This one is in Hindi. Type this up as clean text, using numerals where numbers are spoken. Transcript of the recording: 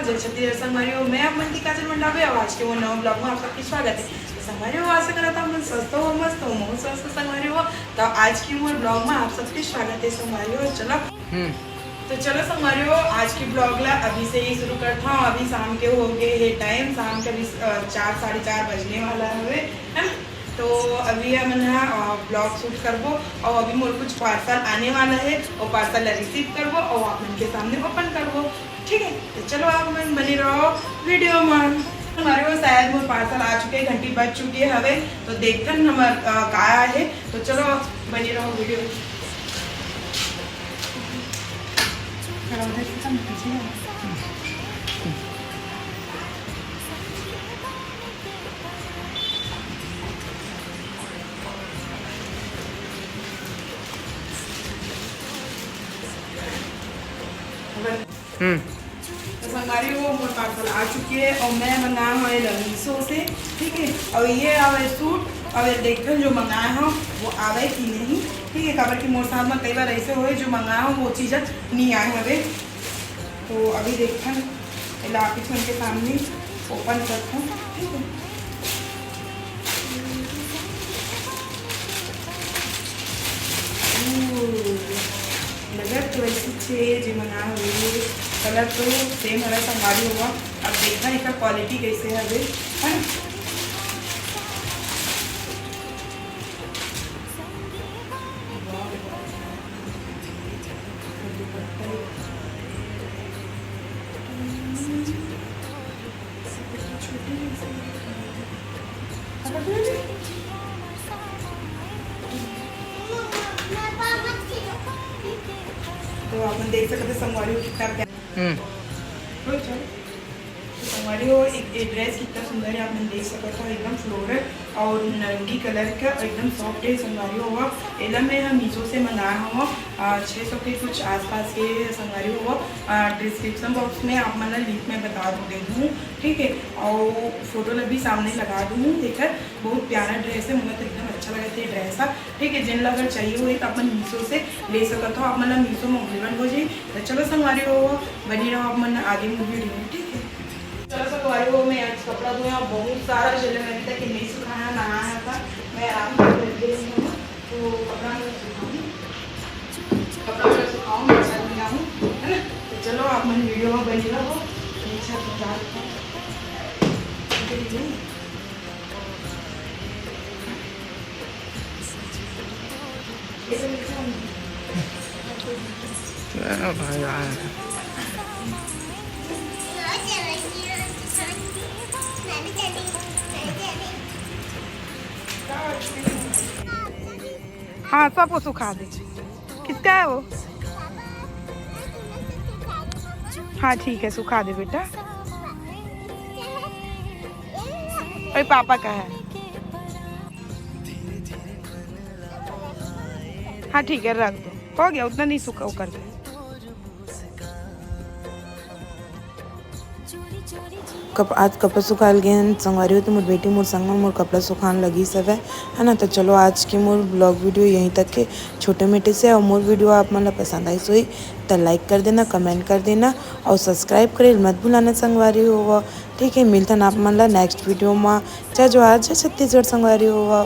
जोहार जय छत्तीसगढ़ संगवारी हो। मैं आप मनती काजल मंडावे और आज के वो नवा ब्लॉग में आप सबकी स्वागत है। तो संगवारी हो आशा करा था मन स्वस्थ हो मस्त हो बहुत स्वस्थ संगवारी हो। तो आज की वो ब्लॉग में आप सबकी स्वागत है संगवारी हो। चलो तो चलो संगवारी हो आज की ब्लॉग ला अभी से ही शुरू करता हूँ। अभी शाम के हो गए है टाइम, शाम के अभी 4 साढ़े 4 बजने वाला है ना। तो अभी हम ब्लॉग शूट करबो और अभी मोर कुछ पार्सल आने वाला है और पार्सल रिसीव करबो और आप उनके सामने ओपन करबो। ठीक है तो चलो आप मन बने रहो वीडियो में। हमारे वो शायद मोर पार्सल आ चुके, घंटी बज चुकी है हवे तो देखकर हमार का है। तो चलो बने रहो वीडियो। तो हमारी वो मोर पार्सल आ चुकी है और मैं मंगाया हूँ मीशो से। ठीक है और ये आवे सूट और देखकर जो मंगाया हूँ वो आवे कि नहीं। ठीक है खबर की मोर साथ में कई बार ऐसे हुए जो मंगाया हूँ वो चीज़ नहीं आए हवे। तो अभी देखकर इलाके उनके सामने ओपन करता हूँ। ठीक है नजर तो ऐसी छे जो मंगा हुई कलर तो सेम है संभाली होगा। अब देखना इसका क्वालिटी कैसे है अभी है ना। तो आप देख सकते संगवारी कितना प्यारा संगवारी हो। एक ड्रेस कितना सुंदर है आप देख सकते हो, एकदम फ्लोरल और नारंगी कलर का एकदम सॉफ्ट है संगवारी हुआ। एला में हम मीशो से मंगाया हुआ 600 के कुछ आसपास के संगवारी हुआ। डिस्क्रिप्शन बॉक्स में आप मतलब लिंक में बता दे दूँ। ठीक है और फोटो भी सामने लगा दूँ। देखकर बहुत प्यारा ड्रेस है, मुझे तो एकदम अच्छा लगा था ड्रेस। ठीक है जिन अगर चाहिए हुई तो अपन मीशो से ले सकते हो। आप मतलब मीशो में अवेलेबल हो जाए। तो चलो संगवारी हो बनी रहो आप मन आगे वीडियो में। ठीक है चलो संगवारी हो मैं आज कपड़ा धोया बहुत सारा जले में अभी तक नहीं सुखाया नहाया था। मैं आराम से लग गई हूँ तो कपड़ा मैं सुखाऊँ है ना। तो चलो आप मन वीडियो में बनी रहो। हाँ सबको सुखा दे। किसका है वो? हाँ ठीक है सुखा दे बेटा। और पापा का है। हाँ ठीक है रख दो, हो गया उतना नहीं सूखा वो कर दे। आज कपड़ा सुखाल गए संगवारी हो तो मोर बेटी मोर संग में मोर कपड़ा सुखान लगी सब है ना। तो चलो आज की मोर ब्लॉग वीडियो यहीं तक के छोटे मोटे से। और मोर वीडियो आप मतलब पसंद आई सोई तो लाइक कर देना, कमेंट कर देना और सब्सक्राइब करे मत भूलाना संगवारी हो। ठीक है मिलता ना आप मतलब नेक्स्ट वीडियो में। जय जोहार जय छत्तीसगढ़ संगवारी हो।